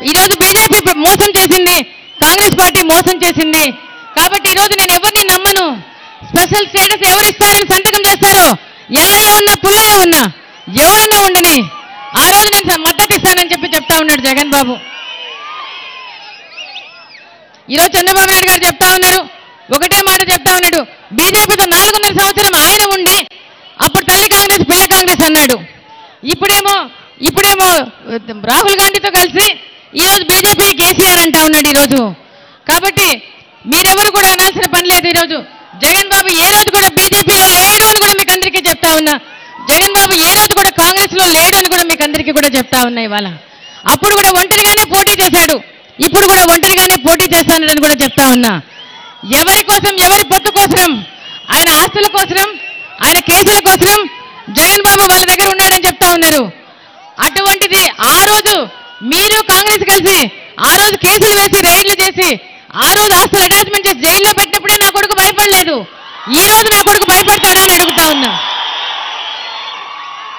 ఈరోజు బీజేపీ మోసం చేసింది, కాంగ్రెస్ పార్టీ మోసం చేసింది. కాబట్టి ఈరోజు నేను ఎవరిని నమ్మను. స్పెషల్ స్టేటస్ ఎవరు ఇస్తారని సంతకం చేస్తారో, ఎల్లయ్య ఉన్నా పుల్లయ్య ఉన్నా ఎవరన్నా ఉండని ఆ రోజు నేను మద్దతు ఇస్తానని చెప్తా ఉన్నాడు జగన్ బాబు. ఈరోజు చంద్రబాబు నాయుడు గారు చెప్తా ఉన్నారు, ఒకటే మాట చెప్తా ఉన్నాడు, బీజేపీతో 4.5 సంవత్సరం ఆయన ఉండి అప్పుడు తల్లి కాంగ్రెస్ పిల్ల కాంగ్రెస్ అన్నాడు. ఇప్పుడేమో రాహుల్ గాంధీతో కలిసి ఈరోజు బీజేపీ కేసీఆర్ అంటా ఉన్నాడు ఈరోజు. కాబట్టి మీరెవరు కూడా అనాల్సిన పని లేదు. ఈరోజు జగన్ బాబు ఏ రోజు కూడా బీజేపీలో లేడు అని కూడా మీకు అందరికీ చెప్తా ఉన్నా. జగన్ బాబు ఏ రోజు కూడా కాంగ్రెస్ లో లేడు అని కూడా మీకు అందరికీ కూడా చెప్తా ఉన్నా. ఇవాళ అప్పుడు కూడా ఒంటరిగానే పోటీ చేశాడు, ఇప్పుడు కూడా ఒంటరిగానే పోటీ చేస్తానని కూడా చెప్తా ఉన్నా. ఎవరి కోసం, ఎవరి పొత్తు కోసం, ఆయన ఆస్తుల కోసం, ఆయన కేసుల కోసం జగన్ బాబు వాళ్ళ దగ్గర ఉన్నాడని చెప్తా ఉన్నారు. అటువంటిది ఆ రోజు మీరు కాంగ్రెస్ కలిసి ఆ రోజు కేసులు వేసి రైడ్లు చేసి ఆ రోజు ఆస్తులు అటాచ్మెంట్ చేసి జైల్లో పెట్టినప్పుడే నా కొడుకు భయపడలేదు. ఈ రోజు నా కొడుకు భయపడతాడని అడుగుతా ఉన్నా.